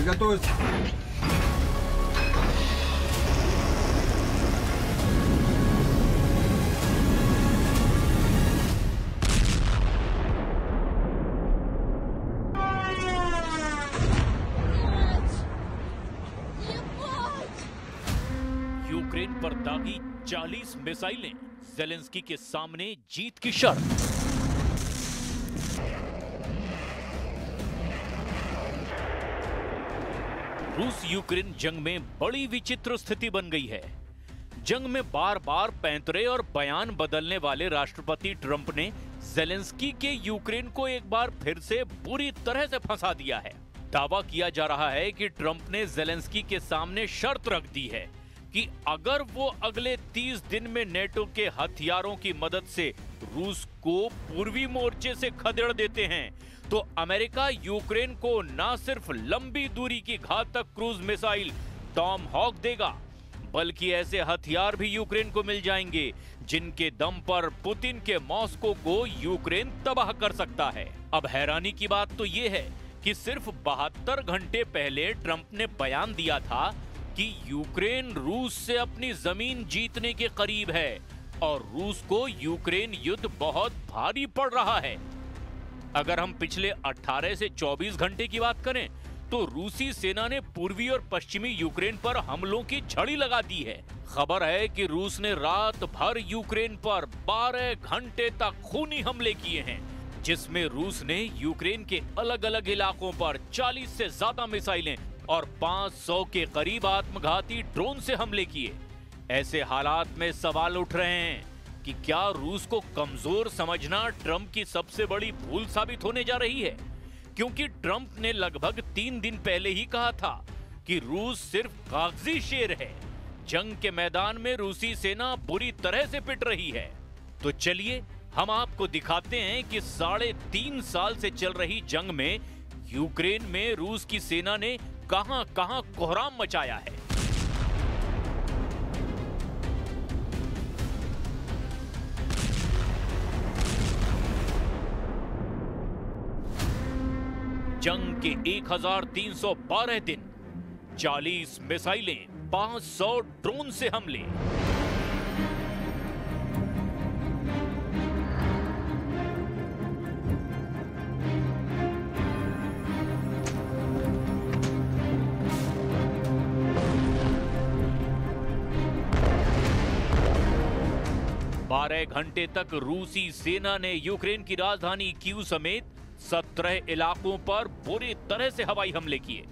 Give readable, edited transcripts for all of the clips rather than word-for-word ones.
Приготовиться. Ukraine पर दागी 40 मिसाइलें, ज़ेलेंस्की के सामने जीत की शर्त। रूस यूक्रेन जंग में बड़ी विचित्र स्थिति बन गई है। जंग में बार बार पैंतरे और बयान बदलने वाले राष्ट्रपति ट्रंप ने ज़ेलेंस्की के यूक्रेन को एक बार फिर से बुरी तरह से फंसा दिया है। दावा किया जा रहा है कि ट्रंप ने ज़ेलेंस्की के सामने शर्त रख दी है कि अगर वो अगले 30 दिन में नेटो के हथियारों की मदद से रूस को पूर्वी मोर्चे से खदेड़ देते हैं तो अमेरिका यूक्रेन को न सिर्फ लंबी दूरी की घातक क्रूज मिसाइल टॉम हॉक देगा, बल्कि ऐसे हथियार भी यूक्रेन को मिल जाएंगे जिनके दम पर पुतिन के मॉस्को को यूक्रेन तबाह कर सकता है। अब हैरानी की बात तो यह है कि सिर्फ 72 घंटे पहले ट्रंप ने बयान दिया था कि यूक्रेन रूस से अपनी जमीन जीतने के करीब है और रूस को यूक्रेन युद्ध बहुत भारी पड़ रहा है। अगर हम पिछले 18 से 24 घंटे की बात करें तो रूसी सेना ने पूर्वी और पश्चिमी यूक्रेन पर हमलों की झड़ी लगा दी है। खबर है कि रूस ने रात भर यूक्रेन पर 12 घंटे तक खूनी हमले किए हैं, जिसमें रूस ने यूक्रेन के अलग अलग इलाकों पर 40 से ज्यादा मिसाइलें और 500 के करीब आत्मघाती ड्रोन से हमले किए। ऐसे हालात में सवाल उठ रहे हैं कि क्या रूस को कमजोर समझना ट्रंप की सबसे बड़ी भूल साबित होने जा रही है, क्योंकि ट्रंप ने लगभग 3 दिन पहले ही कहा था कि रूस सिर्फ कागजी शेर है। जंग के मैदान में रूसी सेना बुरी तरह से पिट रही है। तो चलिए हम आपको दिखाते हैं कि 3.5 साल से चल रही जंग में यूक्रेन में रूस की सेना ने कहां-कहां कोहराम मचाया है। जंग के 1312 दिन, 40 मिसाइलें, 500 ड्रोन से हमले। बारह घंटे तक रूसी सेना ने यूक्रेन की राजधानी कीव समेत 17 इलाकों पर बुरी तरह से हवाई हमले किए।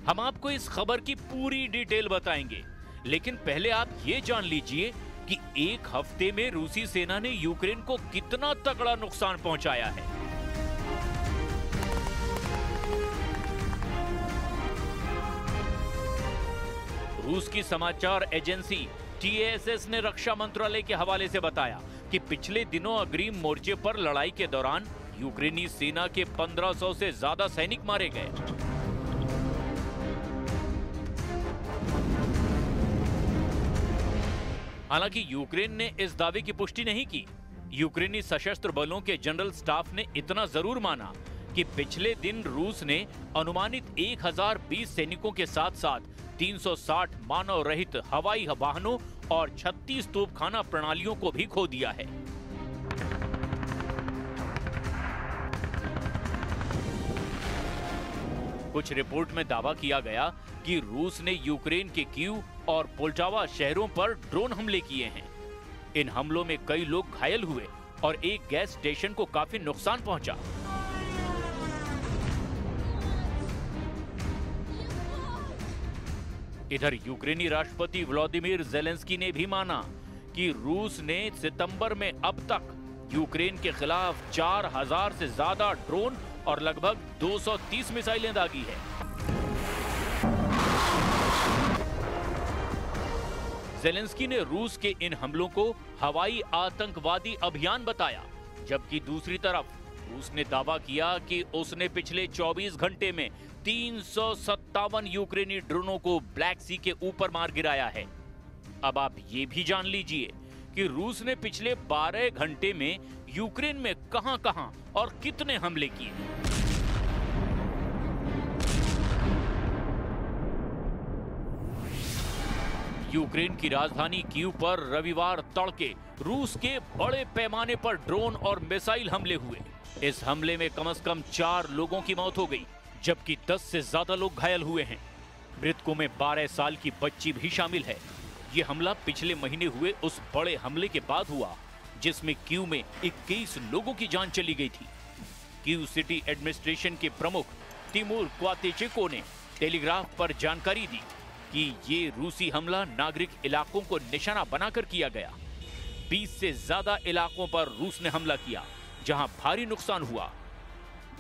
हम आपको इस खबर की पूरी डिटेल बताएंगे, लेकिन पहले आप ये जान लीजिए कि एक हफ्ते में रूसी सेना ने यूक्रेन को कितना तगड़ा नुकसान पहुंचाया है। रूस की समाचार एजेंसी TASS ने रक्षा मंत्रालय के हवाले से बताया कि पिछले दिनों अग्रिम मोर्चे पर लड़ाई के दौरान यूक्रेनी सेना के 1500 से ज्यादा सैनिक मारे गए। हालांकि यूक्रेन ने इस दावे की पुष्टि नहीं की। यूक्रेनी सशस्त्र बलों के जनरल स्टाफ ने इतना जरूर माना कि पिछले दिन रूस ने अनुमानित 1020 सैनिकों के साथ साथ 360 मानव रहित हवाई वाहनों और 36 तोपखाना प्रणालियों को भी खो दिया है। कुछ रिपोर्ट में दावा किया गया कि रूस ने यूक्रेन के कीव और पोल्टावा शहरों पर ड्रोन हमले किए हैं। इन हमलों में कई लोग घायल हुए और एक गैस स्टेशन को काफी नुकसान पहुंचा। इधर यूक्रेनी राष्ट्रपति व्लादिमीर ज़ेलेंस्की ने भी माना कि रूस ने सितंबर में अब तक यूक्रेन के खिलाफ 4000 से ज्यादा ड्रोन और लगभग 230 मिसाइलें दागी है। ज़ेलेंस्की ने रूस के इन हमलों को हवाई आतंकवादी अभियान बताया, जबकि दूसरी तरफ रूस ने दावा किया कि उसने पिछले 24 घंटे में 357 यूक्रेनी ड्रोनों को ब्लैक सी के ऊपर मार गिराया है। अब आप ये भी जान लीजिए कि रूस ने पिछले 12 घंटे में यूक्रेन में कहां-कहां और कितने हमले किए। यूक्रेन की राजधानी कीव पर रविवार तड़के रूस के बड़े पैमाने पर ड्रोन और मिसाइल हमले हुए। इस हमले में कम से कम 4 लोगों की मौत हो गई, जबकि 10 से ज्यादा लोग घायल हुए हैं। मृतकों में 12 साल की बच्ची भी शामिल है। ये हमला पिछले महीने हुए उस बड़े हमले के बाद हुआ जिसमें कीव में 21 लोगों की जान चली गई थी। कीव सिटी एडमिनिस्ट्रेशन के प्रमुख तिमूर क्वातेचेको ने टेलीग्राफ पर जानकारी दी कि ये रूसी हमला नागरिक इलाकों को निशाना बनाकर किया गया। 20 से ज्यादा इलाकों पर रूस ने हमला किया जहां भारी नुकसान हुआ।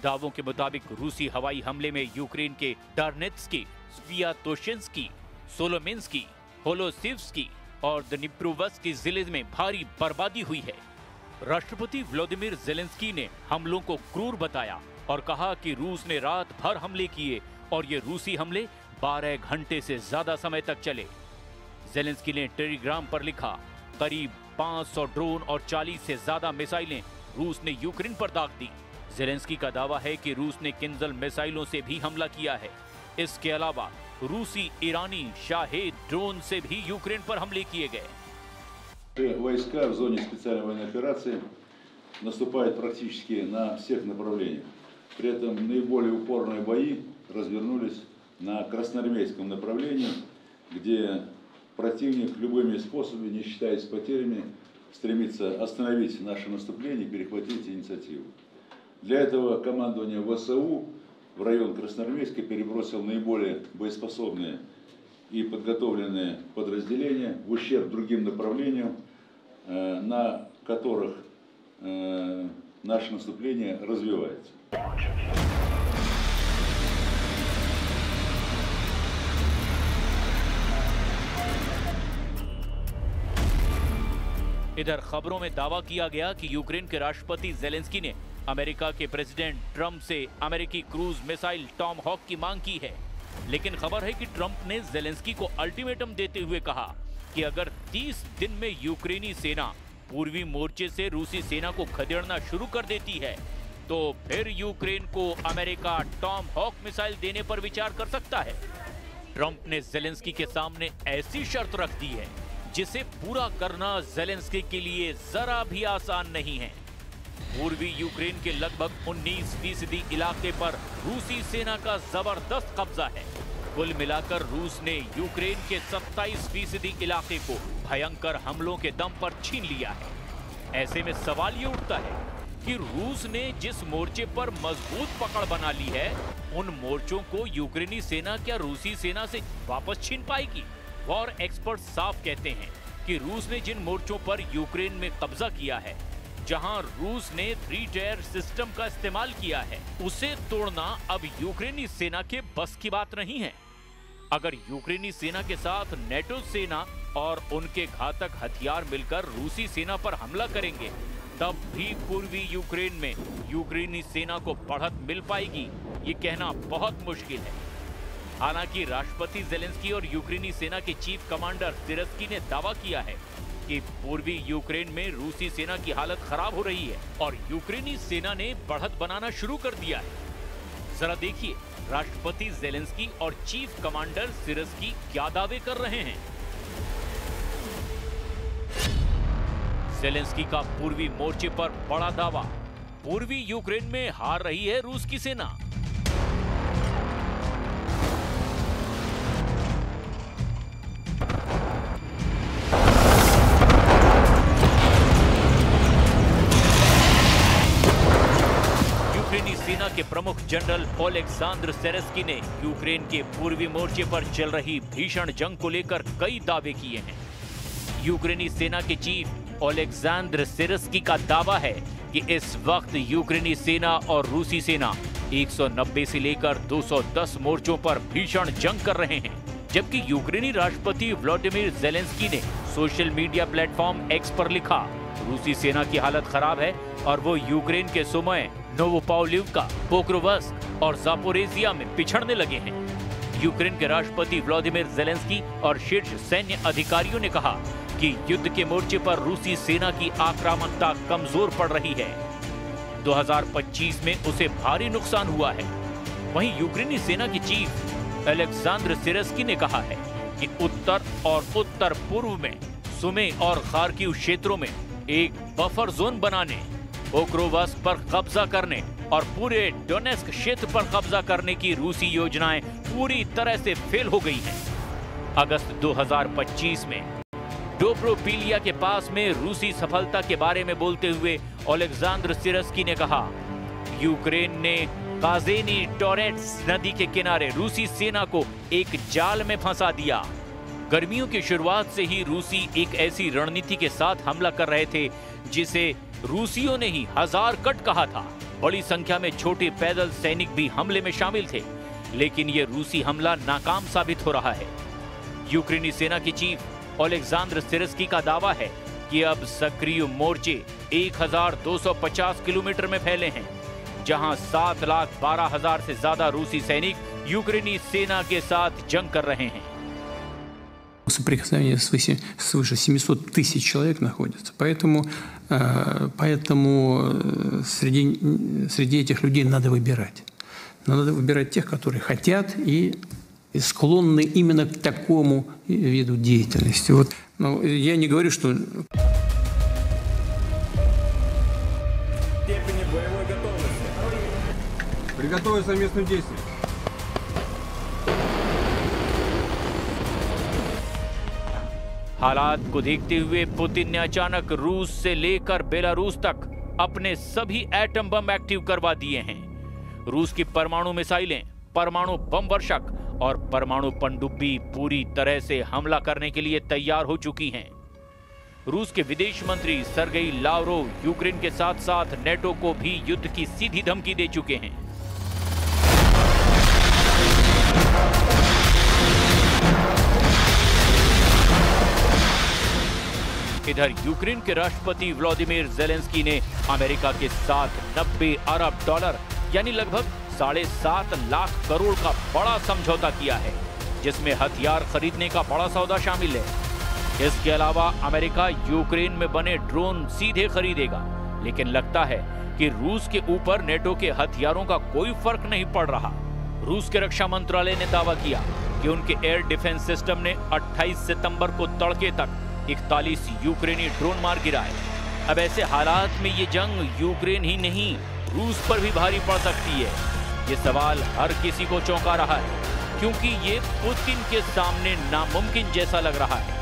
दावों के मुताबिक रूसी हवाई हमले में यूक्रेन के डार्नेत्स्की, स्वियातोशिन्स्की, सोलोमिन्स्की, होलोसिव्स्की और दनिप्रोवस्की जिले में भारी बर्बादी हुई है। राष्ट्रपति व्लादिमीर ज़ेलेंस्की ने हमलों को क्रूर बताया और कहा कि रूस ने रात भर हमले किए और ये रूसी हमले 12 घंटे से ज्यादा समय तक चले। ज़ेलेंस्की ने टेलीग्राम पर लिखा, करीब 500 ड्रोन और 40 से ज्यादा मिसाइलें रूस ने यूक्रेन पर दाग दी। ज़ेलेंस्की का दावा है कि रूस ने किंजल मिसाइलों से भी हमला किया है। इसके अलावा रूसी ईरानी शाहेद ड्रोन से भी यूक्रेन पर हमले किए गए। Войска в зоне специальной военной операции наступают практически на всех направлениях. При этом наиболее упорные бои развернулись на красноармейском направлении, где противник любыми способами, не считаясь с потерями, стремится остановить наше наступление и перехватить инициативу. Для этого командование ВСУ в район Красноармейска перебросил наиболее боеспособные и подготовленные подразделения в ущерб другим направлениям, на которых наше наступление развивается. इधर खबरों में दावा किया गया कि यूक्रेन के राष्ट्रपति ज़ेलेंस्की ने अमेरिका के प्रेसिडेंट ट्रंप से अमेरिकी क्रूज मिसाइल टॉम हॉक की मांग की है। लेकिन खबर है कि ट्रंप ने ज़ेलेंस्की को अल्टीमेटम देते हुए कहा कि अगर 30 दिन में यूक्रेनी सेना पूर्वी मोर्चे से रूसी सेना को खदेड़ना शुरू कर देती है तो फिर यूक्रेन को अमेरिका टॉम हॉक मिसाइल देने पर विचार कर सकता है। ट्रंप ने ज़ेलेंस्की के सामने ऐसी शर्त रख दी है जिसे पूरा करना ज़ेलेंस्की के लिए जरा भी आसान नहीं है। पूर्वी यूक्रेन के लगभग 19% इलाके पर रूसी सेना का जबरदस्त कब्जा है। कुल मिलाकर रूस ने यूक्रेन के 27% इलाके को भयंकर हमलों के दम पर छीन लिया है। ऐसे में सवाल ये उठता है कि रूस ने जिस मोर्चे पर मजबूत पकड़ बना ली है उन मोर्चों को यूक्रेनी सेना क्या रूसी सेना से वापस छीन पाएगी? वॉर एक्सपर्ट साफ कहते हैं कि रूस ने जिन मोर्चों पर यूक्रेन में कब्जा किया है, जहां रूस ने 3 टायर सिस्टम का इस्तेमाल किया है, उसे तोड़ना अब यूक्रेनी सेना के बस की बात नहीं है। अगर यूक्रेनी सेना के साथ नेटो सेना और उनके घातक हथियार मिलकर रूसी सेना पर हमला करेंगे, तब भी पूर्वी यूक्रेन में यूक्रेनी सेना को बढ़त मिल पाएगी, ये कहना बहुत मुश्किल है। हालांकि राष्ट्रपति ज़ेलेंस्की और यूक्रेनी सेना के चीफ कमांडर सिरस्की ने दावा किया है कि पूर्वी यूक्रेन में रूसी सेना की हालत खराब हो रही है और यूक्रेनी सेना ने बढ़त बनाना शुरू कर दिया है। जरा देखिए राष्ट्रपति ज़ेलेंस्की और चीफ कमांडर सिरस्की क्या दावे कर रहे हैं। ज़ेलेंस्की का पूर्वी मोर्चे पर बड़ा दावा, पूर्वी यूक्रेन में हार रही है रूस की सेना। सेना के प्रमुख जनरल ओलेक्सांद्र सिरस्की ने यूक्रेन के पूर्वी मोर्चे पर चल रही भीषण जंग को लेकर कई दावे किए हैं। यूक्रेनी सेना के चीफ ओलेक्सांद्र सिरस्की का दावा है कि इस वक्त यूक्रेनी सेना और रूसी सेना 190 से लेकर 210 मोर्चों पर भीषण जंग कर रहे हैं, जबकि यूक्रेनी राष्ट्रपति व्लादिमीर ज़ेलेंस्की ने सोशल मीडिया प्लेटफॉर्म एक्स पर लिखा, रूसी सेना की हालत खराब है और वो यूक्रेन के सुमय, नोवोपावलिवका, पोक्रोवस्क और ज़ापोरेजिया में पिछड़ने लगे हैं। यूक्रेन के राष्ट्रपति व्लादिमीर ज़ेलेंस्की और शीर्ष सैन्य अधिकारियों ने कहा कि युद्ध के मोर्चे पर रूसी सेना की आक्रामकता कमजोर पड़ रही है। 2025 में उसे भारी नुकसान हुआ है। वहीं यूक्रेनी सेना के चीफ ओलेक्सांद्र सिरस्की ने कहा है कि उत्तर और उत्तर पूर्व में सुमी और खार्किव क्षेत्रों में एक बफर जोन बनाने, पोक्रोवस्क पर कब्जा करने और पूरे डोनेस्क क्षेत्र पर कब्जा करने की रूसी योजनाएं पूरी तरह से फेल हो गई हैं। अगस्त 2025 में डोब्रोपिलिया के पास में रूसी सफलता के बारे में बोलते हुए ओलेक्सांद्र सिरस्की ने कहा, यूक्रेन ने काजेनी टोरेट्स नदी के किनारे रूसी सेना को एक जाल में फंसा दिया। गर्मियों की शुरुआत से ही रूसी एक ऐसी रणनीति के साथ हमला कर रहे थे जिसे रूसियों ने ही 1000 कट कहा था। बड़ी संख्या में छोटे पैदल सैनिक भी हमले में शामिल थे, लेकिन यह रूसी हमला नाकाम साबित हो रहा है। यूक्रेनी सेना की चीफ ओलेक्सांद्र सिरस्की का दावा है कि अब सक्रिय मोर्चे 1250 किलोमीटर में फैले हैं, जहां 7,12,000 से ज्यादा रूसी सैनिक यूक्रेनी सेना के साथ जंग कर रहे हैं। Соприкосновение свыше 700 тысяч человек находится. Поэтому среди этих людей надо выбирать. Надо выбирать тех, которые хотят и склонны именно к такому виду деятельности. Вот, я не говорю, что... Степени боевой готовности. Приготовиться к совместным действиям. हालात को देखते हुए पुतिन ने अचानक रूस से लेकर बेलारूस तक अपने सभी एटम बम एक्टिव करवा दिए हैं। रूस की परमाणु मिसाइलें, परमाणु बम वर्षक और परमाणु पनडुब्बी पूरी तरह से हमला करने के लिए तैयार हो चुकी हैं। रूस के विदेश मंत्री सर्गेई लावरोव यूक्रेन के साथ साथ नेटो को भी युद्ध की सीधी धमकी दे चुके हैं। इधर यूक्रेन के राष्ट्रपति व्लादिमीर ज़ेलेंस्की ने अमेरिका के साथ 90 अरब डॉलर यानी लगभग 7.5 लाख करोड़ का बड़ा समझौता किया है, जिसमें हथियार खरीदने का बड़ा सौदा शामिल है। इसके अलावा अमेरिका यूक्रेन में बने ड्रोन सीधे खरीदेगा, लेकिन लगता है कि रूस के ऊपर नेटो के हथियारों का कोई फर्क नहीं पड़ रहा। रूस के रक्षा मंत्रालय ने दावा किया कि उनके एयर डिफेंस सिस्टम ने 28 सितंबर को तड़के तक 41 यूक्रेनी ड्रोन मार गिराए। अब ऐसे हालात में ये जंग यूक्रेन ही नहीं रूस पर भी भारी पड़ सकती है। ये सवाल हर किसी को चौंका रहा है, क्योंकि ये पुतिन के सामने नामुमकिन जैसा लग रहा है।